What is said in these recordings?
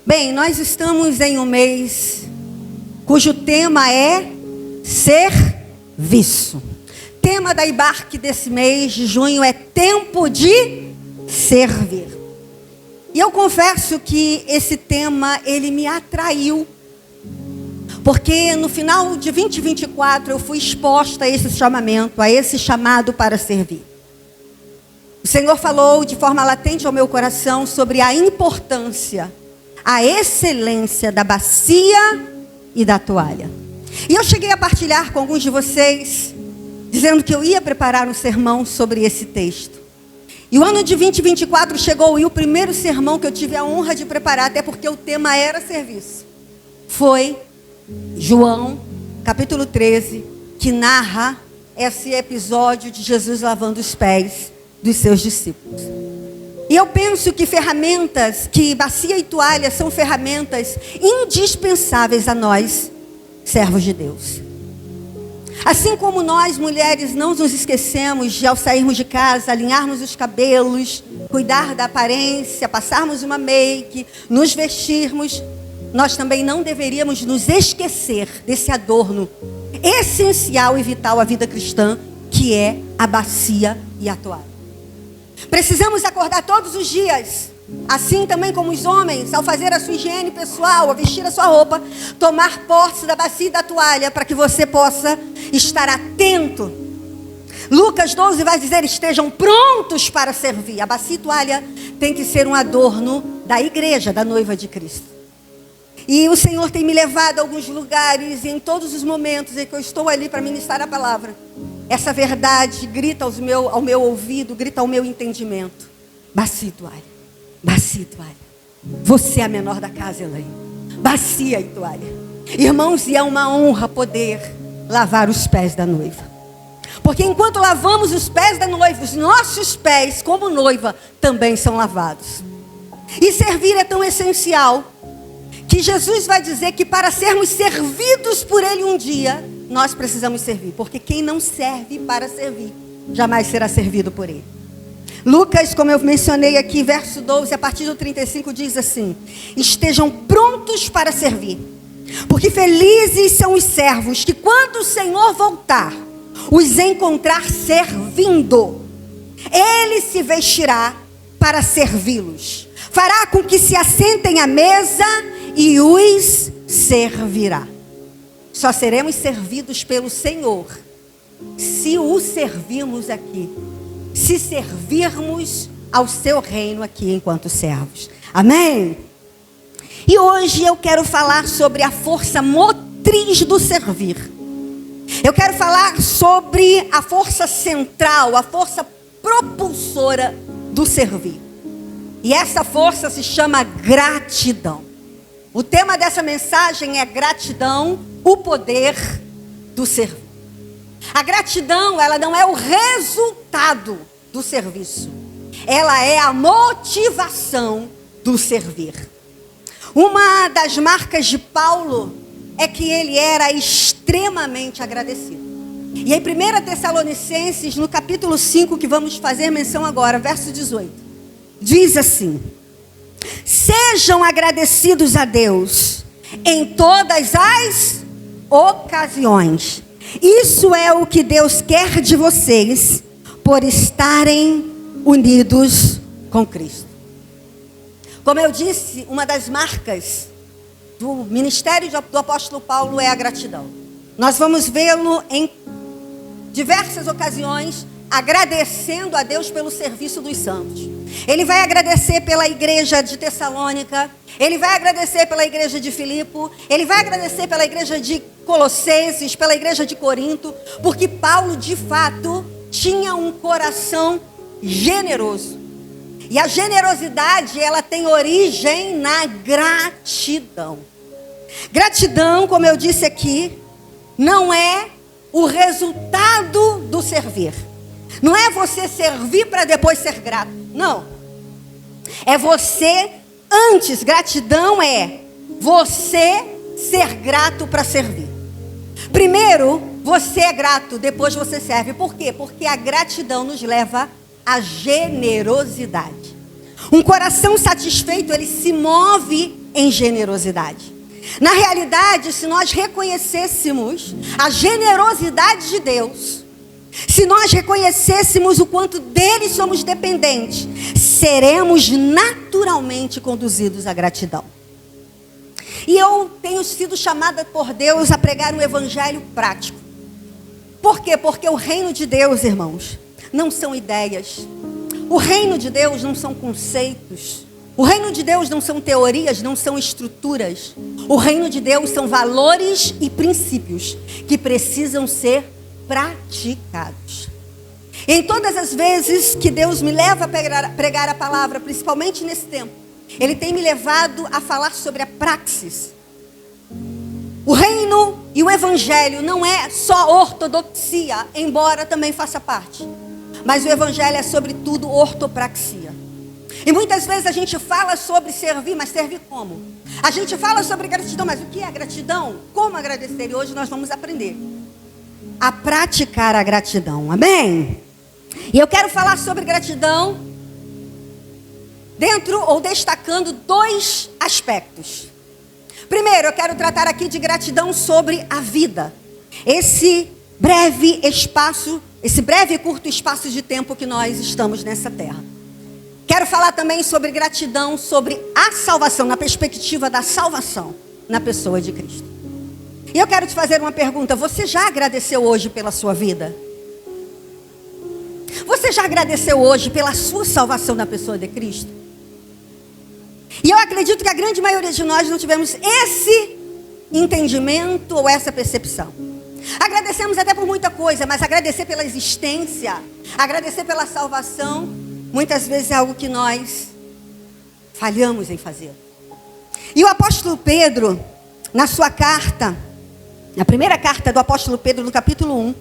Bem, nós estamos em um mês cujo tema é serviço. Tema da Ibarque desse mês de junho é tempo de servir. E eu confesso que esse tema, ele me atraiu. Porque no final de 2024 eu fui exposta a esse chamamento, a esse chamado para servir. O Senhor falou de forma latente ao meu coração sobre a importância, a excelência da bacia e da toalha. E eu cheguei a partilhar com alguns de vocês, dizendo que eu ia preparar um sermão sobre esse texto. E o ano de 2024 chegou e o primeiro sermão que eu tive a honra de preparar, até porque o tema era serviço, foi João, capítulo 13, que narra esse episódio de Jesus lavando os pés dos seus discípulos. E eu penso que bacia e toalha são ferramentas indispensáveis a nós, servos de Deus. Assim como nós, mulheres, não nos esquecemos de, ao sairmos de casa, alinharmos os cabelos, cuidar da aparência, passarmos uma make, nos vestirmos, nós também não deveríamos nos esquecer desse adorno essencial e vital à vida cristã, que é a bacia e a toalha. Precisamos acordar todos os dias, assim também como os homens, ao fazer a sua higiene pessoal, ao vestir a sua roupa, tomar posse da bacia e da toalha, para que você possa estar atento. Lucas 12 vai dizer: estejam prontos para servir. A bacia e toalha tem que ser um adorno da igreja, da noiva de Cristo. E o Senhor tem me levado a alguns lugares, e em todos os momentos em que eu estou ali para ministrar a palavra, essa verdade grita ao meu ouvido, grita ao meu entendimento. Bacia e toalha, bacia e toalha. Você é a menor da casa, Elaine. Bacia e toalha. Irmãos, e é uma honra poder lavar os pés da noiva. Porque enquanto lavamos os pés da noiva, os nossos pés, como noiva, também são lavados. E servir é tão essencial, que Jesus vai dizer que para sermos servidos por Ele um dia, nós precisamos servir. Porque quem não serve para servir, jamais será servido por Ele. Lucas, como eu mencionei aqui, verso 12, a partir do 35, diz assim: estejam prontos para servir. Porque felizes são os servos que quando o Senhor voltar, os encontrar servindo. Ele se vestirá para servi-los. Fará com que se assentem à mesa e os servirá. Só seremos servidos pelo Senhor se o servirmos aqui, se servirmos ao seu reino aqui enquanto servos. Amém? E hoje eu quero falar sobre a força motriz do servir. Eu quero falar sobre a força central, a força propulsora do servir. E essa força se chama gratidão. O tema dessa mensagem é gratidão, o poder do servir. A gratidão, ela não é o resultado do serviço. Ela é a motivação do servir. Uma das marcas de Paulo é que ele era extremamente agradecido. E em 1 Tessalonicenses, no capítulo 5, que vamos fazer menção agora, verso 18, diz assim: sejam agradecidos a Deus em todas as ocasiões. Isso é o que Deus quer de vocês, por estarem unidos com Cristo. Como eu disse, uma das marcas do ministério do apóstolo Paulo é a gratidão. Nós vamos vê-lo em diversas ocasiões agradecendo a Deus pelo serviço dos santos. Ele vai agradecer pela igreja de Tessalônica, ele vai agradecer pela igreja de Filipe, ele vai agradecer pela igreja de Colossenses, pela igreja de Corinto, porque Paulo de fato tinha um coração generoso. E a generosidade, ela tem origem na gratidão. Gratidão, como eu disse aqui, não é o resultado do servir. Não é você servir para depois ser grato. Não. É você antes. Gratidão é você ser grato para servir. Primeiro, você é grato, depois você serve. Por quê? Porque a gratidão nos leva à generosidade. Um coração satisfeito, ele se move em generosidade. Na realidade, se nós reconhecêssemos a generosidade de Deus, se nós reconhecêssemos o quanto dele somos dependentes, seremos naturalmente conduzidos à gratidão. E eu tenho sido chamada por Deus a pregar um evangelho prático. Por quê? Porque o reino de Deus, irmãos, não são ideias. O reino de Deus não são conceitos. O reino de Deus não são teorias, não são estruturas. O reino de Deus são valores e princípios que precisam ser praticados. Em todas as vezes que Deus me leva a pregar a palavra, principalmente nesse tempo, Ele tem me levado a falar sobre a praxis. O reino e o evangelho não é só ortodoxia, embora também faça parte. Mas o evangelho é sobretudo ortopraxia. E muitas vezes a gente fala sobre servir, mas servir como? A gente fala sobre gratidão, mas o que é gratidão? Como agradecer? E hoje nós vamos aprender a praticar a gratidão, amém? E eu quero falar sobre gratidão dentro ou destacando 2 aspectos. Primeiro, eu quero tratar aqui de gratidão sobre a vida. Esse breve e curto espaço de tempo que nós estamos nessa terra. Quero falar também sobre gratidão, sobre a salvação, na perspectiva da salvação na pessoa de Cristo. E eu quero te fazer uma pergunta: você já agradeceu hoje pela sua vida? Você já agradeceu hoje pela sua salvação na pessoa de Cristo? E eu acredito que a grande maioria de nós não tivemos esse entendimento ou essa percepção. Agradecemos até por muita coisa, mas agradecer pela existência, agradecer pela salvação, muitas vezes é algo que nós falhamos em fazer. E o apóstolo Pedro, na sua carta, na primeira carta do apóstolo Pedro, no capítulo 1,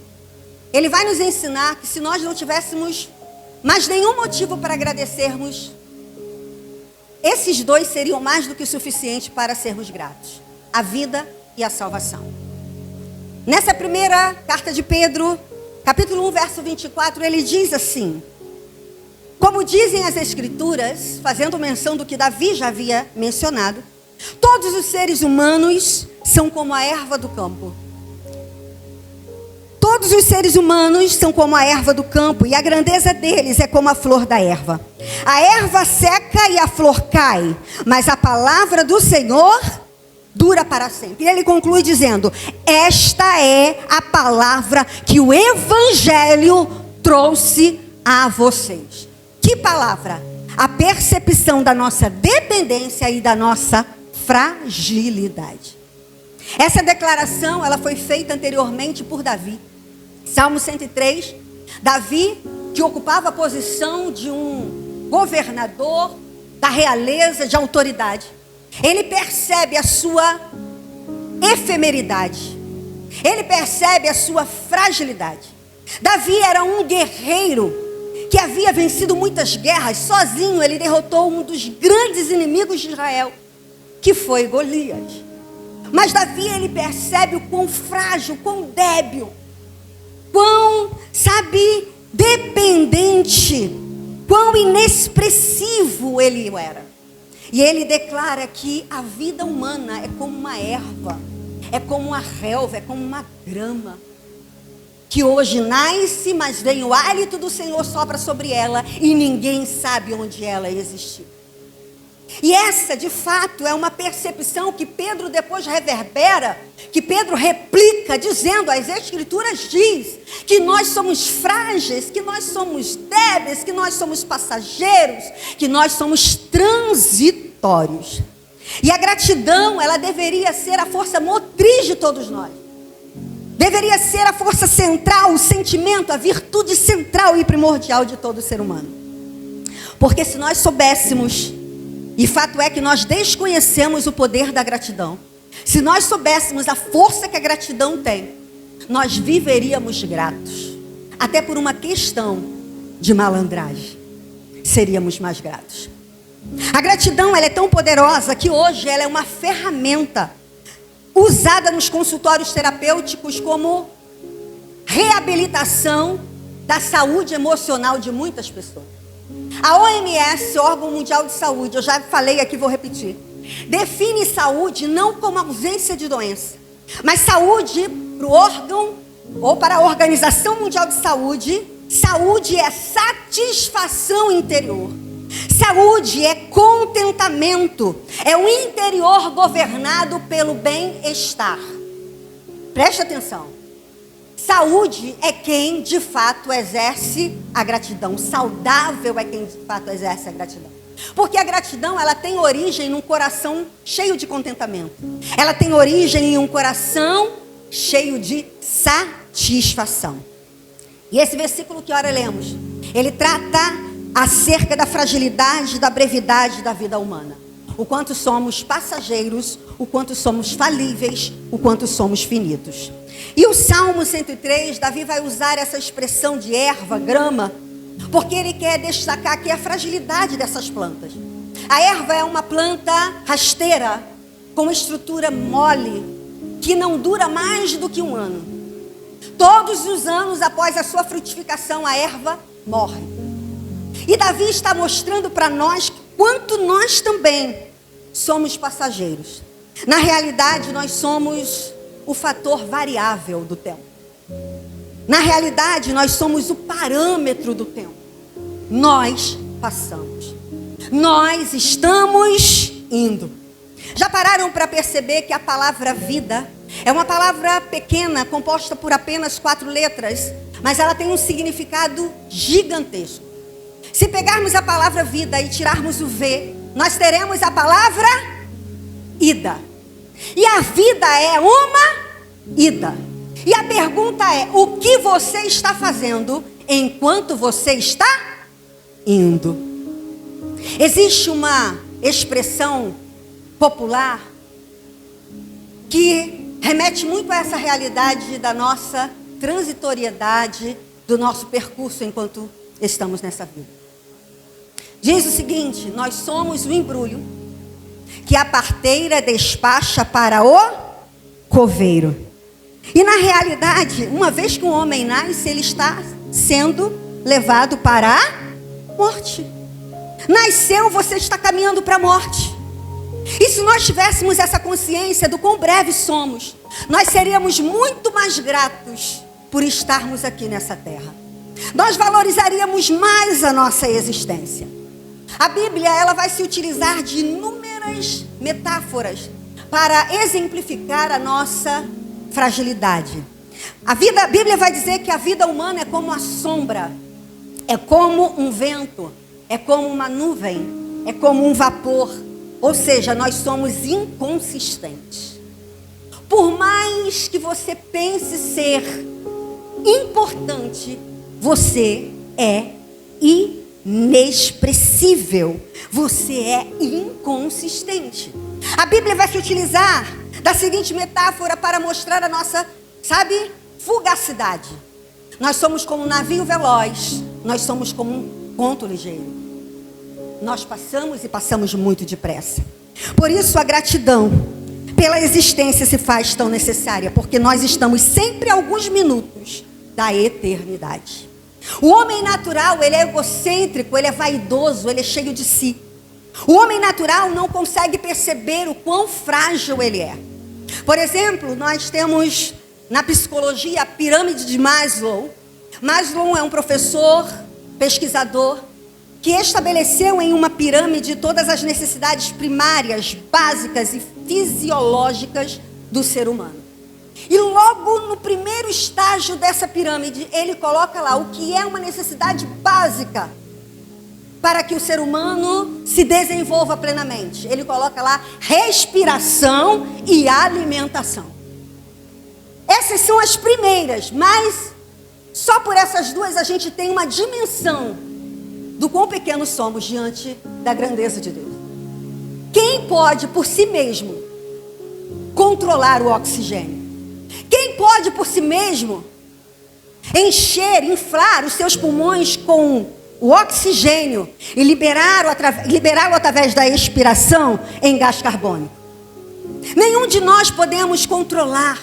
ele vai nos ensinar que se nós não tivéssemos mais nenhum motivo para agradecermos, esses 2 seriam mais do que o suficiente para sermos gratos: a vida e a salvação. Nessa primeira carta de Pedro, capítulo 1, verso 24, ele diz assim: como dizem as Escrituras, fazendo menção do que Davi já havia mencionado, todos os seres humanos são como a erva do campo. Todos os seres humanos são como a erva do campo, e a grandeza deles é como a flor da erva. A erva seca e a flor cai, mas a palavra do Senhor dura para sempre. E ele conclui dizendo: esta é a palavra que o evangelho trouxe a vocês. Que palavra? A percepção da nossa dependência e da nossa fragilidade. Essa declaração, ela foi feita anteriormente por Davi. Salmo 103, Davi, que ocupava a posição de um governador da realeza, de autoridade. Ele percebe a sua efemeridade. Ele percebe a sua fragilidade. Davi era um guerreiro que havia vencido muitas guerras. Sozinho ele derrotou um dos grandes inimigos de Israel, que foi Golias. Mas Davi, ele percebe o quão frágil, quão débil, quão, dependente, quão inexpressivo ele era. E ele declara que a vida humana é como uma erva, é como uma relva, é como uma grama, que hoje nasce, mas vem o hálito do Senhor, sopra sobre ela, e ninguém sabe onde ela existiu. E essa, de fato, é uma percepção que Pedro depois reverbera, que Pedro replica, dizendo: as Escrituras diz que nós somos frágeis, que nós somos débeis, que nós somos passageiros, que nós somos transitórios. E a gratidão, ela deveria ser a força motriz de todos nós. Deveria ser a força central, o sentimento, a virtude central e primordial de todo ser humano. Porque se nós soubéssemos, e fato é que nós desconhecemos o poder da gratidão, se nós soubéssemos a força que a gratidão tem, nós viveríamos gratos. Até por uma questão de malandragem, seríamos mais gratos. A gratidão, ela é tão poderosa que hoje ela é uma ferramenta usada nos consultórios terapêuticos como reabilitação da saúde emocional de muitas pessoas. A OMS, Órgão Mundial de Saúde, eu já falei aqui, vou repetir. define saúde não como ausência de doença, mas saúde para o órgão ou para a Organização Mundial de Saúde. Saúde é satisfação interior. Saúde é contentamento. É o interior governado pelo bem-estar. Preste atenção. Saúde é quem de fato exerce a gratidão. Saudável é quem de fato exerce a gratidão. Porque a gratidão, ela tem origem num coração cheio de contentamento. Ela tem origem em um coração cheio de satisfação. E esse versículo que ora lemos, ele trata acerca da fragilidade, da brevidade da vida humana. O quanto somos passageiros, o quanto somos falíveis, o quanto somos finitos. E o Salmo 103, Davi vai usar essa expressão de erva, grama, porque ele quer destacar aqui a fragilidade dessas plantas. A erva é uma planta rasteira, com estrutura mole, que não dura mais do que um ano. Todos os anos após a sua frutificação, a erva morre. E Davi está mostrando para nós quanto nós também somos passageiros. Na realidade, nós somos o fator variável do tempo. Na realidade, nós somos o parâmetro do tempo. Nós passamos. Nós estamos indo. Já pararam para perceber que a palavra vida é uma palavra pequena, composta por apenas 4 letras, mas ela tem um significado gigantesco. Se pegarmos a palavra vida e tirarmos o V, nós teremos a palavra ida. E a vida é uma ida. E a pergunta é: o que você está fazendo enquanto você está indo? Existe uma expressão popular que remete muito a essa realidade da nossa transitoriedade, do nosso percurso enquanto estamos nessa vida. Diz o seguinte: nós somos o embrulho que a parteira despacha para o coveiro. E na realidade, uma vez que um homem nasce, ele está sendo levado para a morte. Nasceu, você está caminhando para a morte. E se nós tivéssemos essa consciência do quão breve somos, nós seríamos muito mais gratos por estarmos aqui nessa terra. Nós valorizaríamos mais a nossa existência. A Bíblia, ela vai se utilizar de inúmeras metáforas para exemplificar a nossa fragilidade. A Bíblia vai dizer que a vida humana é como a sombra, é como um vento, é como uma nuvem, é como um vapor. Ou seja, nós somos inconsistentes. Por mais que você pense ser importante, você é inexpressível. Você é inconsistente. A Bíblia vai se utilizar da seguinte metáfora para mostrar a nossa, fugacidade. Nós somos como um navio veloz, nós somos como um ponto ligeiro. Nós passamos e passamos muito depressa. Por isso a gratidão pela existência se faz tão necessária, porque nós estamos sempre a alguns minutos da eternidade. O homem natural, ele é egocêntrico, ele é vaidoso, ele é cheio de si. O homem natural não consegue perceber o quão frágil ele é. Por exemplo, nós temos na psicologia a pirâmide de Maslow. Maslow é um professor, pesquisador, que estabeleceu em uma pirâmide todas as necessidades primárias, básicas e fisiológicas do ser humano. E logo no primeiro estágio dessa pirâmide, ele coloca lá o que é uma necessidade básica para que o ser humano se desenvolva plenamente. Ele coloca lá respiração e alimentação. Essas são as primeiras, mas só por essas duas a gente tem uma dimensão do quão pequenos somos diante da grandeza de Deus. Quem pode por si mesmo controlar o oxigênio? Quem pode por si mesmo inflar os seus pulmões com o oxigênio e liberá-lo através da expiração em gás carbônico? Nenhum de nós podemos controlar.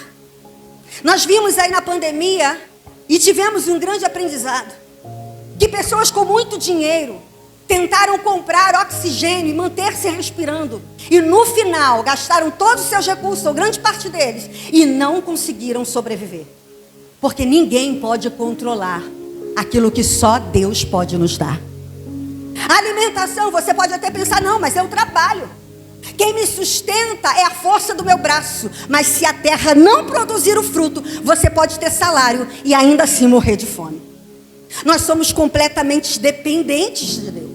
Nós vimos aí na pandemia e tivemos um grande aprendizado. Que pessoas com muito dinheiro tentaram comprar oxigênio e manter-se respirando. E no final, gastaram todos os seus recursos, ou grande parte deles, e não conseguiram sobreviver. Porque ninguém pode controlar aquilo que só Deus pode nos dar. A alimentação, você pode até pensar, não, mas eu trabalho. Quem me sustenta é a força do meu braço. Mas se a terra não produzir o fruto, você pode ter salário e ainda assim morrer de fome. Nós somos completamente dependentes de Deus.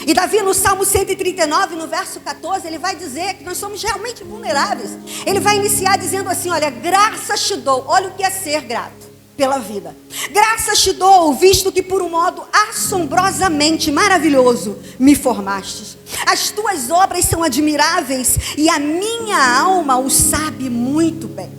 E Davi, no Salmo 139, no verso 14, ele vai dizer que nós somos realmente vulneráveis. Ele vai iniciar dizendo assim, olha, graças te dou. Olha o que é ser grato pela vida. Graças te dou, visto que por um modo assombrosamente maravilhoso me formastes. As tuas obras são admiráveis e a minha alma o sabe muito bem.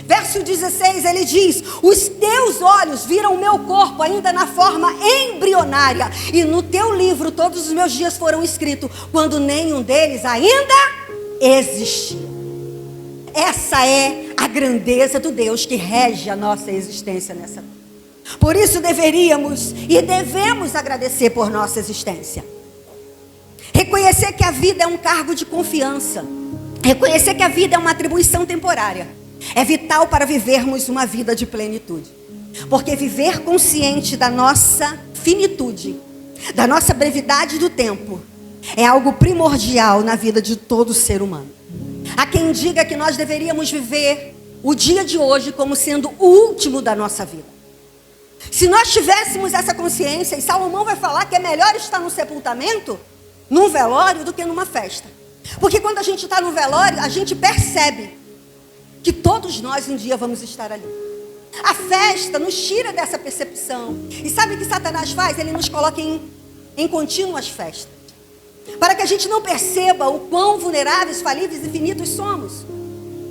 Verso 16, ele diz, os teus olhos viram o meu corpo ainda na forma embrionária, e no teu livro todos os meus dias foram escritos, quando nenhum deles ainda existia. Essa é a grandeza do Deus que rege a nossa existência nessa vida. Por isso deveríamos e devemos agradecer por nossa existência. Reconhecer que a vida é um cargo de confiança. Reconhecer que a vida é uma atribuição temporária. É vital para vivermos uma vida de plenitude. Porque viver consciente da nossa finitude, da nossa brevidade do tempo, é algo primordial na vida de todo ser humano. Há quem diga que nós deveríamos viver o dia de hoje como sendo o último da nossa vida. Se nós tivéssemos essa consciência, e Salomão vai falar que é melhor estar no sepultamento, num velório, do que numa festa. Porque quando a gente está no velório, a gente percebe que todos nós um dia vamos estar ali. A festa nos tira dessa percepção. E sabe o que Satanás faz? Ele nos coloca em contínuas festas. Para que a gente não perceba o quão vulneráveis, falíveis e finitos somos.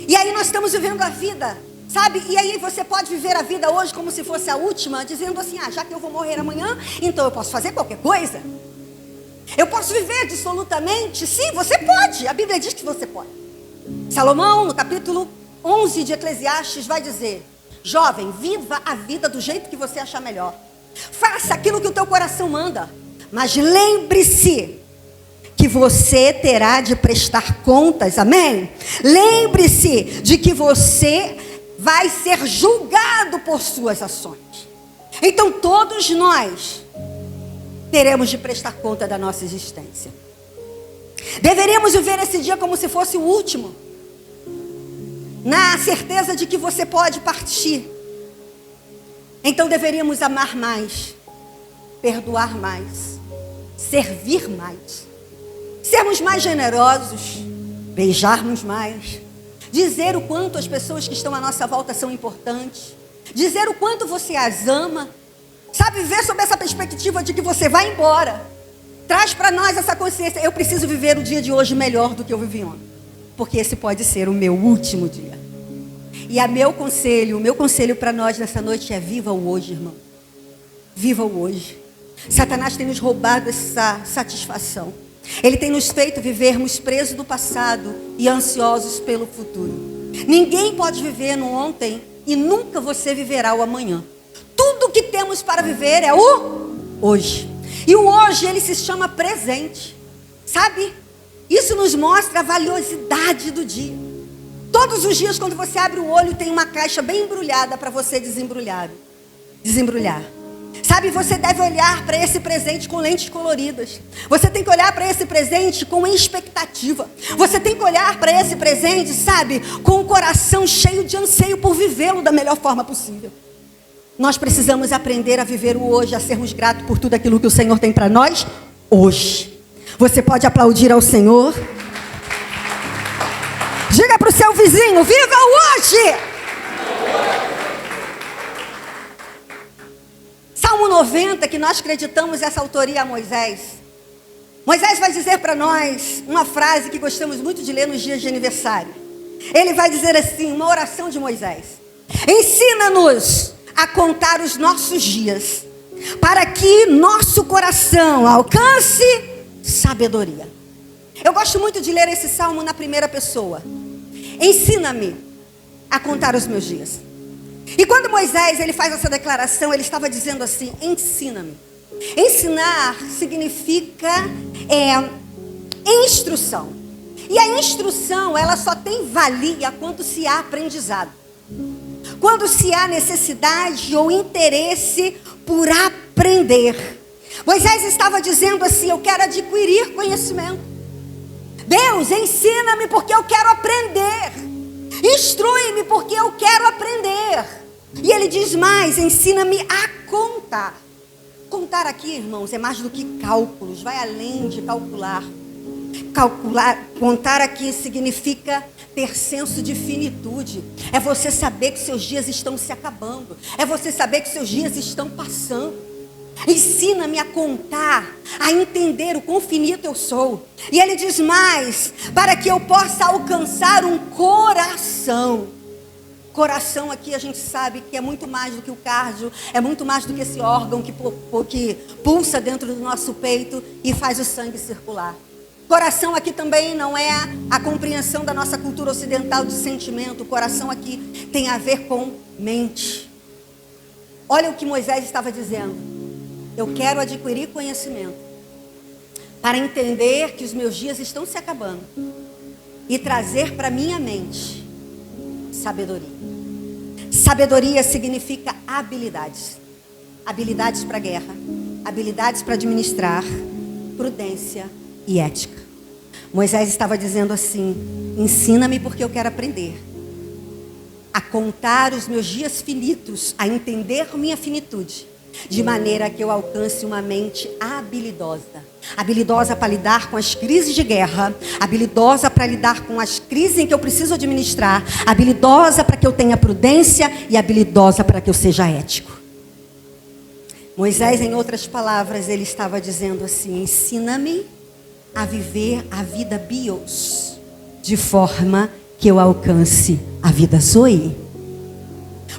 E aí nós estamos vivendo a vida, sabe? E aí você pode viver a vida hoje como se fosse a última, dizendo assim, já que eu vou morrer amanhã, então eu posso fazer qualquer coisa. Eu posso viver dissolutamente? Sim, você pode. A Bíblia diz que você pode. Salomão, no capítulo 11 de Eclesiastes, vai dizer, jovem, viva a vida do jeito que você achar melhor. Faça aquilo que o teu coração manda. Mas lembre-se que você terá de prestar contas, amém? Lembre-se de que você vai ser julgado por suas ações. Então todos nós teremos de prestar conta da nossa existência. Deveríamos viver esse dia como se fosse o último, na certeza de que você pode partir. Então deveríamos amar mais, perdoar mais, servir mais, sermos mais generosos, beijarmos mais, dizer o quanto as pessoas que estão à nossa volta são importantes, dizer o quanto você as ama, sabe, viver sob essa perspectiva de que você vai embora. Traz para nós essa consciência, eu preciso viver o dia de hoje melhor do que eu vivi ontem, porque esse pode ser o meu último dia. E o meu conselho para nós nessa noite é: viva o hoje, irmão. Viva o hoje. Satanás tem nos roubado essa satisfação. Ele tem nos feito vivermos presos do passado e ansiosos pelo futuro. Ninguém pode viver no ontem e nunca você viverá o amanhã. Tudo que temos para viver é o hoje. E o hoje, ele se chama presente. Sabe? Isso nos mostra a valiosidade do dia. Todos os dias, quando você abre o olho, tem uma caixa bem embrulhada para você desembrulhar. Sabe, você deve olhar para esse presente com lentes coloridas. Você tem que olhar para esse presente com expectativa. Você tem que olhar para esse presente, sabe, com o coração cheio de anseio por vivê-lo da melhor forma possível. Nós precisamos aprender a viver o hoje, a sermos gratos por tudo aquilo que o Senhor tem para nós hoje. Você pode aplaudir ao Senhor? Diga para o seu vizinho: viva o hoje! Salmo 90, que nós acreditamos essa autoria a Moisés. Moisés vai dizer para nós uma frase que gostamos muito de ler nos dias de aniversário. Ele vai dizer assim, uma oração de Moisés: ensina-nos a contar os nossos dias, para que nosso coração alcance sabedoria. Eu gosto muito de ler esse salmo na primeira pessoa. Ensina-me a contar os meus dias. E quando Moisés ele faz essa declaração, ele estava dizendo assim: ensina-me. Ensinar significa instrução. E a instrução, ela só tem valia quando se há aprendizado. Quando se há necessidade ou interesse por aprender. Moisés estava dizendo assim: eu quero adquirir conhecimento. Deus, ensina-me porque eu quero aprender. Instrui-me porque eu quero aprender. E ele diz mais: ensina-me a contar. Contar aqui, irmãos, é mais do que cálculos, vai além de calcular. Contar aqui significa ter senso de finitude. É você saber que seus dias estão se acabando. É você saber que seus dias estão passando. Ensina-me a contar, a entender o quão finito eu sou. E ele diz mais: para que eu possa alcançar um coração. Coração aqui a gente sabe que é muito mais do que o cardio, é muito mais do que esse órgão que pulsa dentro do nosso peito e faz o sangue circular. Coração aqui também não é a compreensão da nossa cultura ocidental de sentimento. O coração aqui tem a ver com mente. Olha o que Moisés estava dizendo: eu quero adquirir conhecimento para entender que os meus dias estão se acabando e trazer para minha mente sabedoria. Sabedoria significa habilidades. Habilidades para a guerra, habilidades para administrar, prudência e ética. Moisés estava dizendo assim: ensina-me porque eu quero aprender a contar os meus dias finitos, a entender minha finitude, de maneira que eu alcance uma mente habilidosa. Habilidosa para lidar com as crises de guerra, habilidosa para lidar com as crises em que eu preciso administrar, habilidosa para que eu tenha prudência e habilidosa para que eu seja ético. Moisés, em outras palavras, ele estava dizendo assim: ensina-me a viver a vida bios, de forma que eu alcance a vida zoe.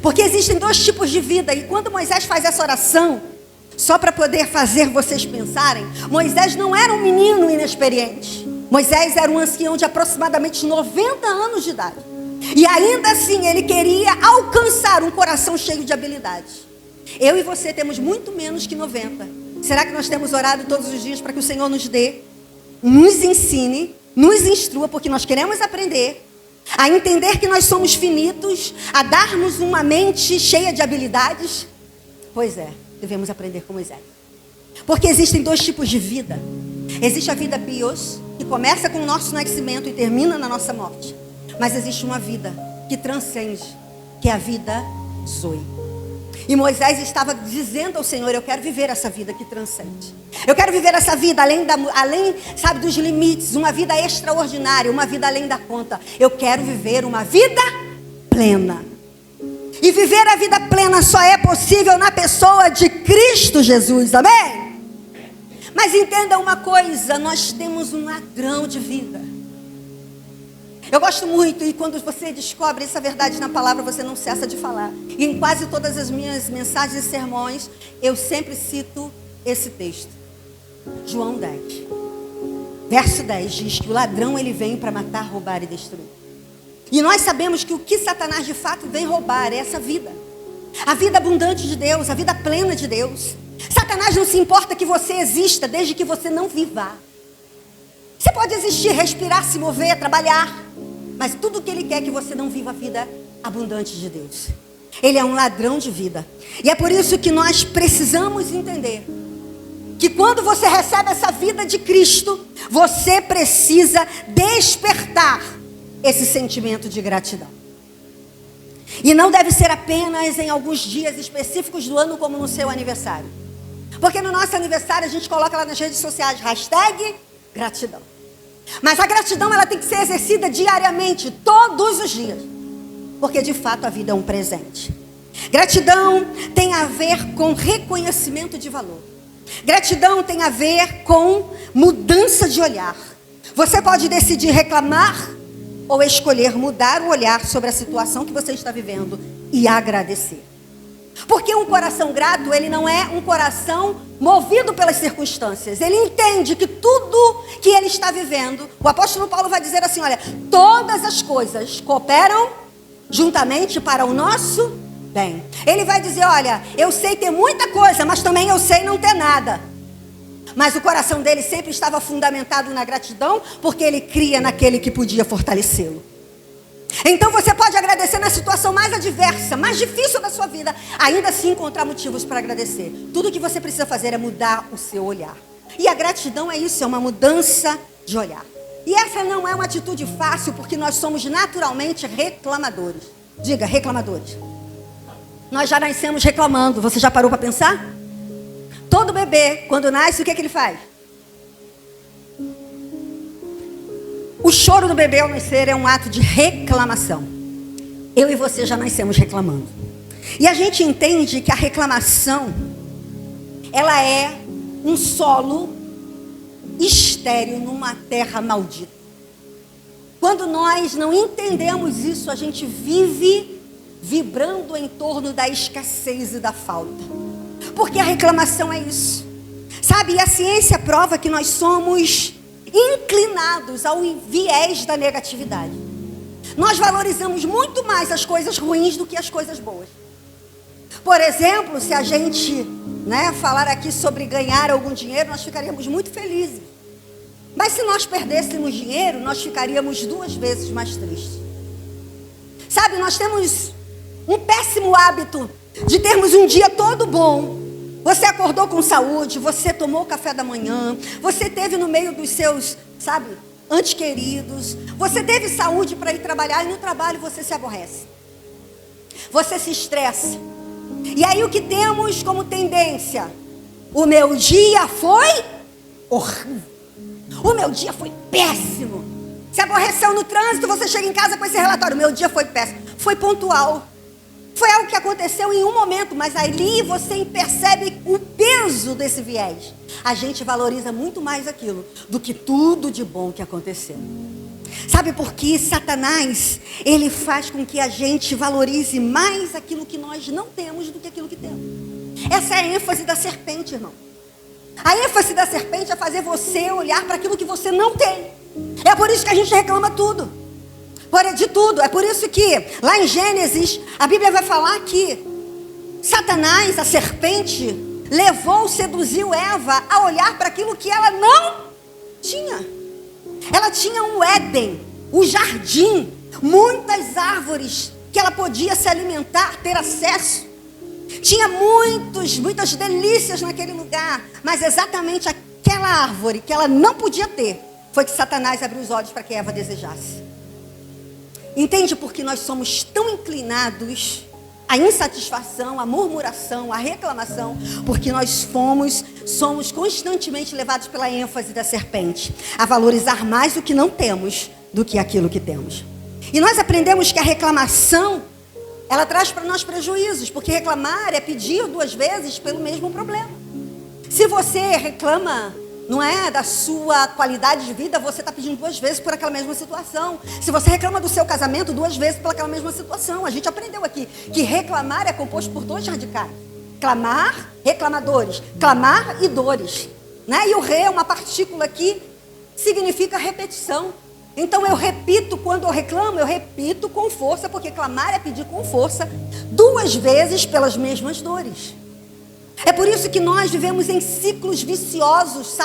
Porque existem dois tipos de vida, e quando Moisés faz essa oração, só para poder fazer vocês pensarem, Moisés não era um menino inexperiente. Moisés era um ancião de aproximadamente 90 anos de idade. E ainda assim ele queria alcançar um coração cheio de habilidades. Eu e você temos muito menos que 90. Será que nós temos orado todos os dias para que o Senhor nos dê, nos ensine, nos instrua, porque nós queremos aprender, a entender que nós somos finitos, a darmos uma mente cheia de habilidades? Pois é, devemos aprender com Moisés. Porque existem dois tipos de vida. Existe a vida bios, que começa com o nosso nascimento e termina na nossa morte. Mas existe uma vida que transcende, que é a vida zoe. E Moisés estava dizendo ao Senhor: eu quero viver essa vida que transcende. Eu quero viver essa vida além, sabe, dos limites. Uma vida extraordinária, uma vida além da conta. Eu quero viver uma vida plena. E viver a vida plena só é possível na pessoa de Cristo Jesus, amém? Mas entenda uma coisa: nós temos um ladrão de vida. Eu gosto muito, e quando você descobre essa verdade na palavra, você não cessa de falar. E em quase todas as minhas mensagens e sermões, eu sempre cito esse texto. João 10. Verso 10 diz que o ladrão ele vem para matar, roubar e destruir. E nós sabemos que o que Satanás de fato vem roubar é essa vida. A vida abundante de Deus, a vida plena de Deus. Satanás não se importa que você exista, desde que você não viva. Você pode existir, respirar, se mover, trabalhar. Mas tudo que ele quer é que você não viva a vida abundante de Deus. Ele é um ladrão de vida. E é por isso que nós precisamos entender que quando você recebe essa vida de Cristo, você precisa despertar esse sentimento de gratidão. E não deve ser apenas em alguns dias específicos do ano, como no seu aniversário. Porque no nosso aniversário a gente coloca lá nas redes sociais, #gratidão. Mas a gratidão ela tem que ser exercida diariamente, todos os dias. Porque de fato a vida é um presente. Gratidão tem a ver com reconhecimento de valor. Gratidão tem a ver com mudança de olhar. Você pode decidir reclamar ou escolher mudar o olhar sobre a situação que você está vivendo e agradecer. Porque um coração grato, ele não é um coração movido pelas circunstâncias. Ele entende que tudo que ele está vivendo, o apóstolo Paulo vai dizer assim, olha, todas as coisas cooperam juntamente para o nosso Bem, ele vai dizer, olha, eu sei ter muita coisa, mas também eu sei não ter nada. Mas o coração dele sempre estava fundamentado na gratidão, porque ele cria naquele que podia fortalecê-lo. Então você pode agradecer na situação mais adversa, mais difícil da sua vida, ainda assim encontrar motivos para agradecer. Tudo que você precisa fazer é mudar o seu olhar. E a gratidão é isso, é uma mudança de olhar. E essa não é uma atitude fácil, porque nós somos naturalmente reclamadores. Diga, reclamadores. Nós já nascemos reclamando, você já parou para pensar? Todo bebê, quando nasce, o que ele faz? O choro do bebê ao nascer é um ato de reclamação. Eu e você já nascemos reclamando. E a gente entende que a reclamação, ela é um solo estéril numa terra maldita. Quando nós não entendemos isso, a gente vive vibrando em torno da escassez e da falta. Porque a reclamação é isso. Sabe, e a ciência prova que nós somos inclinados ao viés da negatividade. Nós valorizamos muito mais as coisas ruins do que as coisas boas. Por exemplo, se a gente, falar aqui sobre ganhar algum dinheiro, nós ficaríamos muito felizes. Mas se nós perdêssemos dinheiro, nós ficaríamos 2 vezes mais tristes. Sabe, nós temos um péssimo hábito de termos um dia todo bom. Você acordou com saúde, você tomou o café da manhã, você teve no meio dos seus, entes queridos, você teve saúde para ir trabalhar e no trabalho você se aborrece. Você se estressa. E aí o que temos como tendência? O meu dia foi horrível. O meu dia foi péssimo. Se aborreceu no trânsito, você chega em casa com esse relatório. O meu dia foi péssimo. Foi pontual. Foi algo que aconteceu em um momento, mas ali você percebe o peso desse viés. A gente valoriza muito mais aquilo do que tudo de bom que aconteceu. Sabe por que Satanás, ele faz com que a gente valorize mais aquilo que nós não temos do que aquilo que temos? Essa é a ênfase da serpente, irmão. A ênfase da serpente é fazer você olhar para aquilo que você não tem. É por isso que a gente reclama de tudo. É por isso que lá em Gênesis, a Bíblia vai falar que Satanás, a serpente, seduziu Eva a olhar para aquilo que ela não tinha. Ela tinha um Éden, um jardim, muitas árvores que ela podia se alimentar, ter acesso. Tinha muitas delícias naquele lugar, mas exatamente aquela árvore que ela não podia ter, foi que Satanás abriu os olhos para que Eva desejasse. Entende por que nós somos tão inclinados à insatisfação, à murmuração, à reclamação? Porque nós somos constantemente levados pela ênfase da serpente, a valorizar mais o que não temos do que aquilo que temos. E nós aprendemos que a reclamação, ela traz para nós prejuízos, porque reclamar é pedir 2 vezes pelo mesmo problema. Se você reclama, da sua qualidade de vida, você está pedindo 2 vezes por aquela mesma situação. Se você reclama do seu casamento, 2 vezes por aquela mesma situação. A gente aprendeu aqui que reclamar é composto por 2 radicais. Clamar, reclamadores. Clamar e dores. E o re é uma partícula que significa repetição. Então eu repito, quando eu reclamo, eu repito com força, porque clamar é pedir com força 2 vezes pelas mesmas dores. É por isso que nós vivemos em ciclos viciosos,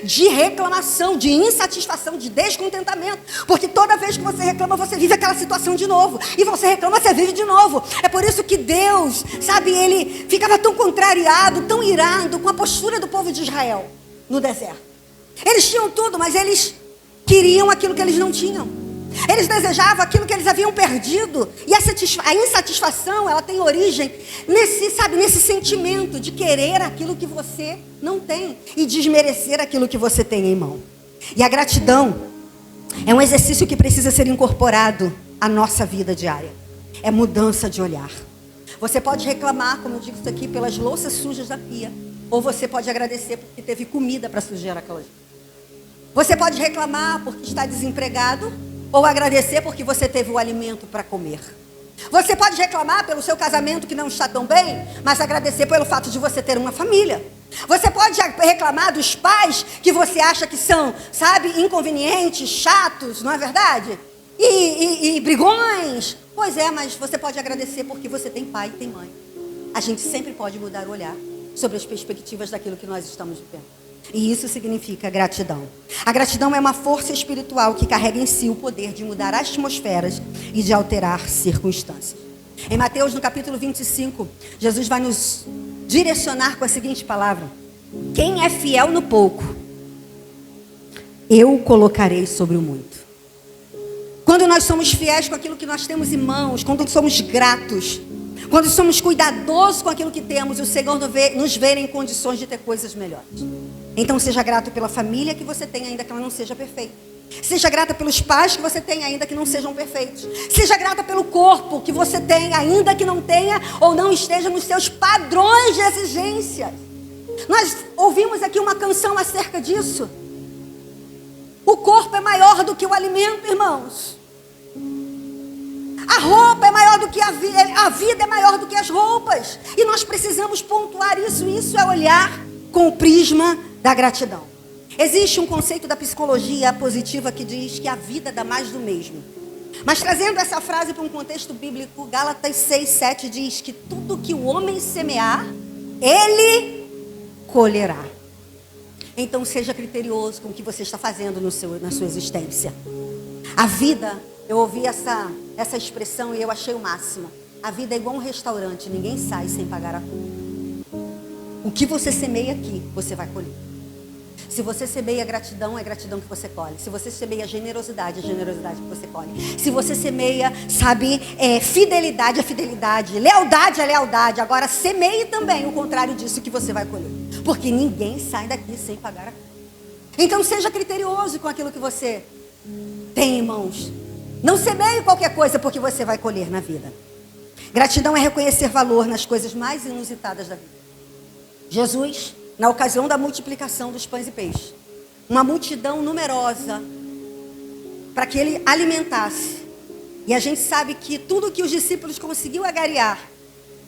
de reclamação, de insatisfação, de descontentamento. Porque toda vez que você reclama, você vive aquela situação de novo. E você reclama, você vive de novo. É por isso que Deus, ele ficava tão contrariado, tão irado com a postura do povo de Israel no deserto. Eles tinham tudo, mas eles queriam aquilo que eles não tinham. Eles desejavam aquilo que eles haviam perdido. E a insatisfação, ela tem origem nesse sentimento de querer aquilo que você não tem e desmerecer aquilo que você tem em mão. E a gratidão é um exercício que precisa ser incorporado à nossa vida diária. É mudança de olhar. Você pode reclamar, como eu digo isso aqui, pelas louças sujas da pia. Ou você pode agradecer porque teve comida para sujar aquelas. Você pode reclamar porque está desempregado. Ou agradecer porque você teve o alimento para comer. Você pode reclamar pelo seu casamento que não está tão bem, mas agradecer pelo fato de você ter uma família. Você pode reclamar dos pais que você acha que são, inconvenientes, chatos, não é verdade? E brigões. Pois é, mas você pode agradecer porque você tem pai e tem mãe. A gente sempre pode mudar o olhar sobre as perspectivas daquilo que nós estamos vivendo. E isso significa gratidão. A gratidão é uma força espiritual que carrega em si o poder de mudar atmosferas e de alterar circunstâncias. Em Mateus, no capítulo 25, Jesus vai nos direcionar com a seguinte palavra: quem é fiel no pouco, eu o colocarei sobre o muito. Quando nós somos fiéis com aquilo que nós temos em mãos, quando somos gratos, quando somos cuidadosos com aquilo que temos, o Senhor nos vê em condições de ter coisas melhores. Então seja grato pela família que você tem, ainda que ela não seja perfeita. Seja grata pelos pais que você tem, ainda que não sejam perfeitos. Seja grata pelo corpo que você tem, ainda que não tenha ou não esteja nos seus padrões de exigência. Nós ouvimos aqui uma canção acerca disso. O corpo é maior do que o alimento, irmãos. A roupa é maior do que a vida é maior do que as roupas. E nós precisamos pontuar isso. Isso é olhar com o prisma da gratidão. Existe um conceito da psicologia positiva que diz que a vida dá mais do mesmo. Mas trazendo essa frase para um contexto bíblico, Gálatas 6:7 diz que tudo que o homem semear, ele colherá. Então seja criterioso com o que você está fazendo na sua existência. A vida, eu ouvi essa expressão e eu achei o máximo. A vida é igual um restaurante, ninguém sai sem pagar a conta. O que você semeia aqui, você vai colher. Se você semeia gratidão, é gratidão que você colhe. Se você semeia generosidade, é generosidade que você colhe. Se você semeia, fidelidade, é fidelidade. Lealdade, é lealdade. Agora, semeie também o contrário disso que você vai colher. Porque ninguém sai daqui sem pagar a conta. Então, seja criterioso com aquilo que você tem em mãos. Não semeie qualquer coisa porque você vai colher na vida. Gratidão é reconhecer valor nas coisas mais inusitadas da vida. Jesus, na ocasião da multiplicação dos pães e peixes, uma multidão numerosa para que ele alimentasse. E a gente sabe que tudo que os discípulos conseguiu agariar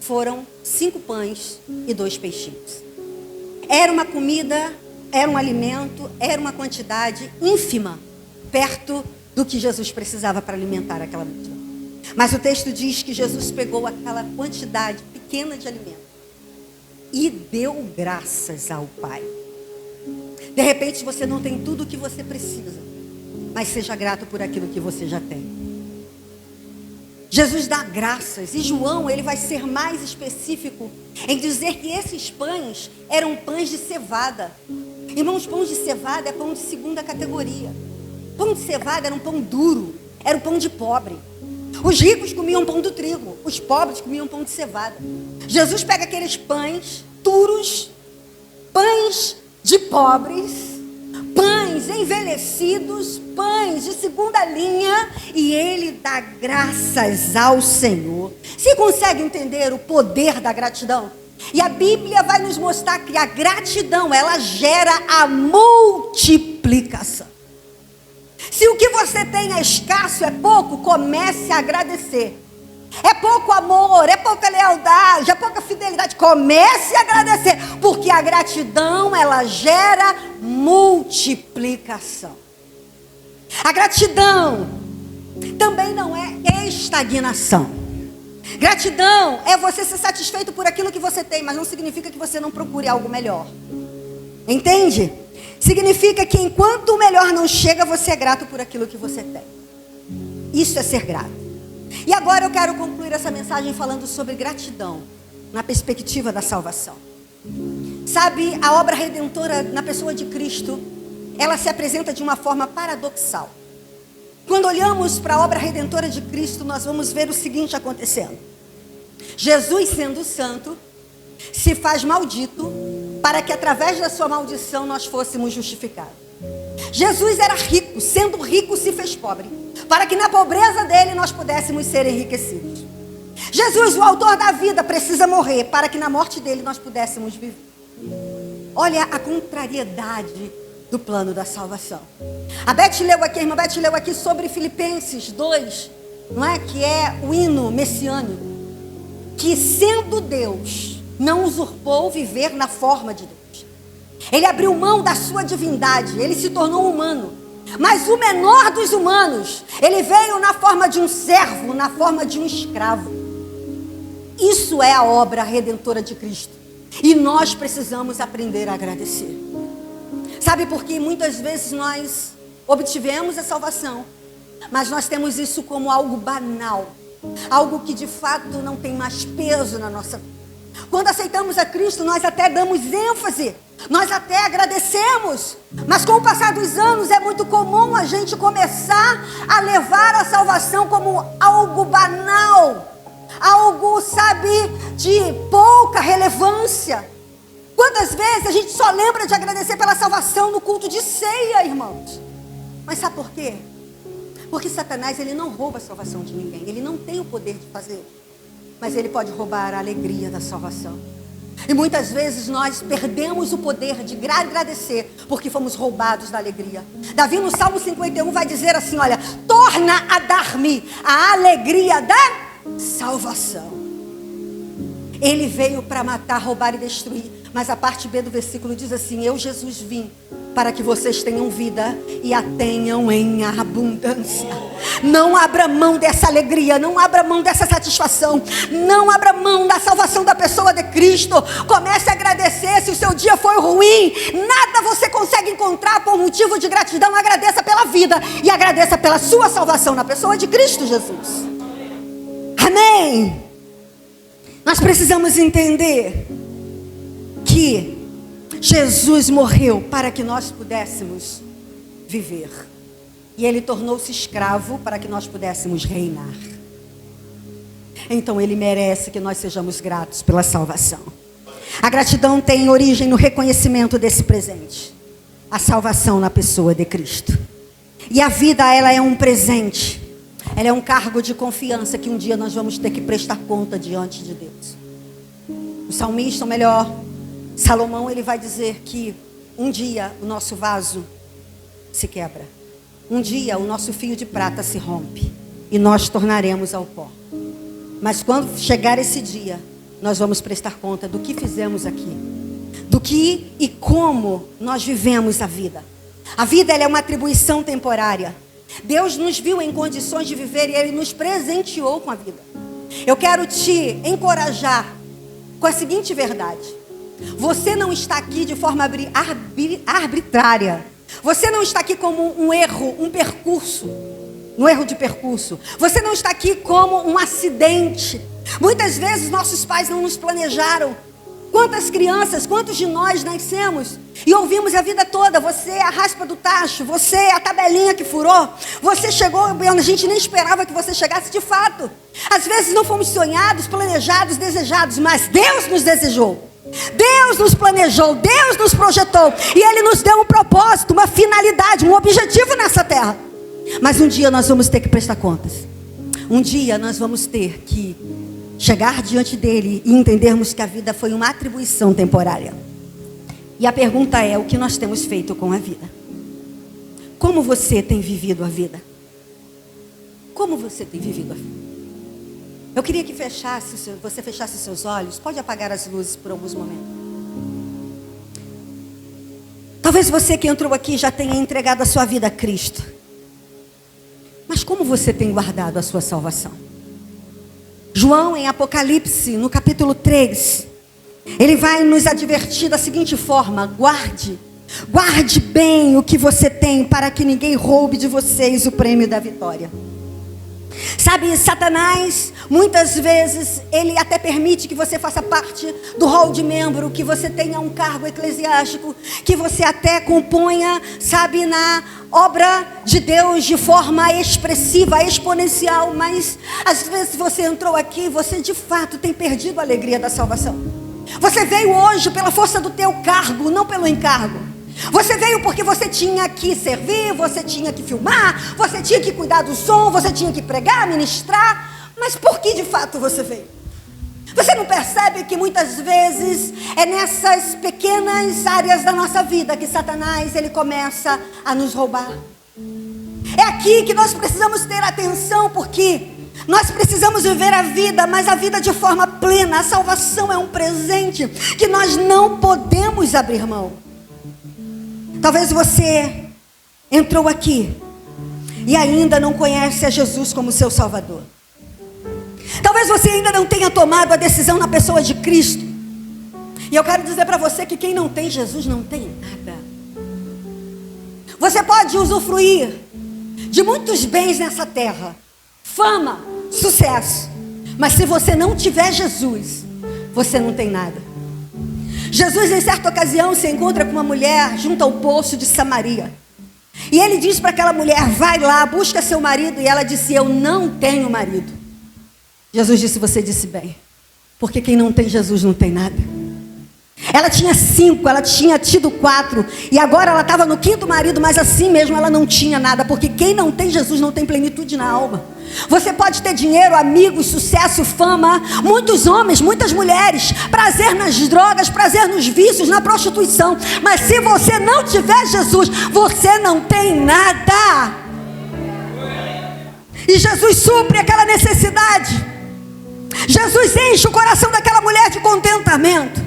foram 5 pães e 2 peixinhos. Era uma comida, era um alimento, era uma quantidade ínfima, perto do que Jesus precisava para alimentar aquela multidão. Mas o texto diz que Jesus pegou aquela quantidade pequena de alimento e deu graças ao Pai. De repente você não tem tudo o que você precisa, mas seja grato por aquilo que você já tem. Jesus dá graças, e João ele vai ser mais específico em dizer que esses pães eram pães de cevada. Irmãos, pão de cevada é pão de segunda categoria. Pão de cevada era um pão duro, era um pão de pobre. Os ricos comiam pão do trigo, os pobres comiam pão de cevada. Jesus pega aqueles pães duros, pães de pobres, pães envelhecidos, pães de segunda linha, e ele dá graças ao Senhor. Você consegue entender o poder da gratidão? E a Bíblia vai nos mostrar que a gratidão, ela gera a multiplicação. Se o que você tem é escasso, é pouco, comece a agradecer. É pouco amor, é pouca lealdade, é pouca fidelidade, comece a agradecer. Porque a gratidão, ela gera multiplicação. A gratidão também não é estagnação. Gratidão é você ser satisfeito por aquilo que você tem, mas não significa que você não procure algo melhor. Entende? Significa que enquanto o melhor não chega, você é grato por aquilo que você tem. Isso é ser grato. E agora eu quero concluir essa mensagem falando sobre gratidão na perspectiva da salvação. Sabe, a obra redentora na pessoa de Cristo, ela se apresenta de uma forma paradoxal. Quando olhamos para a obra redentora de Cristo, nós vamos ver o seguinte acontecendo. Jesus, sendo santo, se faz maldito para que através da sua maldição nós fôssemos justificados. Jesus era rico, sendo rico se fez pobre, para que na pobreza dele nós pudéssemos ser enriquecidos. Jesus, o autor da vida, precisa morrer para que na morte dele nós pudéssemos viver. Olha a contrariedade do plano da salvação. A irmã Beth leu aqui sobre Filipenses 2, não é? Que é o hino messiânico, que sendo Deus, não usurpou viver na forma de Deus. Ele abriu mão da sua divindade, ele se tornou humano. Mas o menor dos humanos, ele veio na forma de um servo, na forma de um escravo. Isso é a obra redentora de Cristo. E nós precisamos aprender a agradecer. Sabe por que muitas vezes nós obtivemos a salvação, mas nós temos isso como algo banal, algo que de fato não tem mais peso na nossa vida. Quando aceitamos a Cristo, nós até damos ênfase, nós até agradecemos, mas com o passar dos anos é muito comum a gente começar a levar a salvação como algo banal, algo, sabe, de pouca relevância. Quantas vezes a gente só lembra de agradecer pela salvação no culto de ceia, irmãos? Mas sabe por quê? Porque Satanás, ele não rouba a salvação de ninguém. Ele não tem o poder de fazer. Mas ele pode roubar a alegria da salvação. E muitas vezes nós perdemos o poder de agradecer porque fomos roubados da alegria. Davi no Salmo 51 vai dizer assim, olha: torna a dar-me a alegria da salvação. Ele veio para matar, roubar e destruir. Mas a parte B do versículo diz assim: eu, Jesus, vim para que vocês tenham vida e a tenham em abundância. Não abra mão dessa alegria, não abra mão dessa satisfação, não abra mão da salvação da pessoa de Cristo. Comece a agradecer. Se o seu dia foi ruim, nada você consegue encontrar por motivo de gratidão. Agradeça pela vida e agradeça pela sua salvação na pessoa de Cristo Jesus. Amém. Nós precisamos entender que Jesus morreu para que nós pudéssemos viver. E Ele tornou-se escravo para que nós pudéssemos reinar. Então Ele merece que nós sejamos gratos pela salvação. A gratidão tem origem no reconhecimento desse presente. A salvação na pessoa de Cristo. E a vida, ela é um presente. Ela é um cargo de confiança que um dia nós vamos ter que prestar conta diante de Deus. O salmista, ou melhor, Salomão, ele vai dizer que um dia o nosso vaso se quebra. Um dia o nosso fio de prata se rompe e nós tornaremos ao pó. Mas quando chegar esse dia, nós vamos prestar conta do que fizemos aqui, do que e como nós vivemos a vida. A vida, ela é uma atribuição temporária. Deus nos viu em condições de viver e Ele nos presenteou com a vida. Eu quero te encorajar com a seguinte verdade: você não está aqui de forma arbitrária. Você não está aqui como um erro, um erro de percurso. Você não está aqui como um acidente. Muitas vezes nossos pais não nos planejaram. Quantas crianças, quantos de nós nascemos e ouvimos a vida toda: você é a raspa do tacho, você é a tabelinha que furou, você chegou, a gente nem esperava que você chegasse de fato. Às vezes não fomos sonhados, planejados, desejados, mas Deus nos desejou. Deus nos planejou, Deus nos projetou e Ele nos deu um propósito, uma finalidade, um objetivo nessa terra. Mas um dia nós vamos ter que prestar contas. Um dia nós vamos ter que chegar diante dele e entendermos que a vida foi uma atribuição temporária. E a pergunta é: o que nós temos feito com a vida? Como você tem vivido a vida? Como você tem vivido a vida? Eu queria que você fechasse seus olhos. Pode apagar as luzes por alguns momentos. Talvez você que entrou aqui já tenha entregado a sua vida a Cristo. Mas como você tem guardado a sua salvação? João, em Apocalipse, no capítulo 3, ele vai nos advertir da seguinte forma: guarde bem o que você tem, para que ninguém roube de vocês o prêmio da vitória. Sabe, Satanás, muitas vezes, ele até permite que você faça parte do rol de membro, que você tenha um cargo eclesiástico, que você até componha, sabe, na obra de Deus de forma expressiva, exponencial. Mas, às vezes você entrou aqui, você de fato tem perdido a alegria da salvação. Você veio hoje pela força do teu cargo, não pelo encargo. Você veio porque você tinha que servir, você tinha que filmar, você tinha que cuidar do som, você tinha que pregar, ministrar. Mas por que de fato você veio? Você não percebe que muitas vezes é nessas pequenas áreas da nossa vida que Satanás, ele começa a nos roubar? É aqui que nós precisamos ter atenção, porque nós precisamos viver a vida, mas a vida de forma plena. A salvação é um presente que nós não podemos abrir mão. Talvez você entrou aqui e ainda não conhece a Jesus como seu Salvador. Talvez você ainda não tenha tomado a decisão na pessoa de Cristo. E eu quero dizer para você que quem não tem Jesus não tem nada. Você pode usufruir de muitos bens nessa terra, fama, sucesso, mas se você não tiver Jesus, você não tem nada. Jesus, em certa ocasião, se encontra com uma mulher junto ao poço de Samaria. E ele diz para aquela mulher: vai lá, busca seu marido. E ela disse: eu não tenho marido. Jesus disse: você disse bem, porque quem não tem Jesus não tem nada. Ela tinha 5, ela tinha tido 4, e agora ela estava no 5º marido, mas assim mesmo ela não tinha nada, porque quem não tem Jesus não tem plenitude na alma. Você pode ter dinheiro, amigos, sucesso, fama, muitos homens, muitas mulheres, prazer nas drogas, prazer nos vícios, na prostituição, mas se você não tiver Jesus, você não tem nada. E Jesus supre aquela necessidade. Jesus enche o coração daquela mulher de contentamento.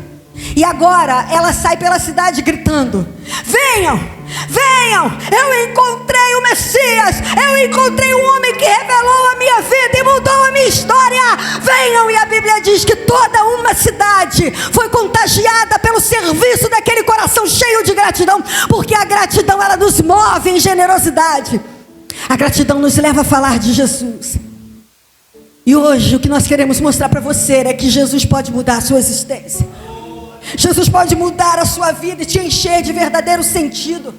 E agora ela sai pela cidade gritando: venham, venham, eu encontrei o Messias, eu encontrei um homem que revelou a minha vida e mudou a minha história. Venham. E a Bíblia diz que toda uma cidade foi contagiada pelo serviço daquele coração cheio de gratidão, porque a gratidão, ela nos move em generosidade. A gratidão nos leva a falar de Jesus. E hoje o que nós queremos mostrar para você é que Jesus pode mudar a sua existência. Jesus pode mudar a sua vida e te encher de verdadeiro sentido.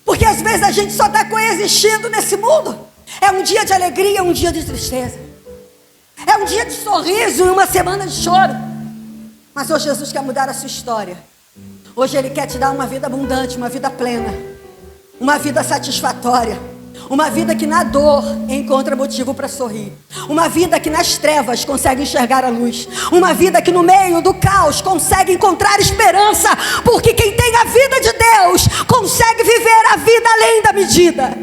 Porque às vezes a gente só está coexistindo nesse mundo. É um dia de alegria, um dia de tristeza. É um dia de sorriso e uma semana de choro. Mas hoje Jesus quer mudar a sua história. Hoje Ele quer te dar uma vida abundante, uma vida plena, uma vida satisfatória. Uma vida que na dor encontra motivo para sorrir. Uma vida que nas trevas consegue enxergar a luz. Uma vida que no meio do caos consegue encontrar esperança. Porque quem tem a vida de Deus consegue viver a vida além da medida.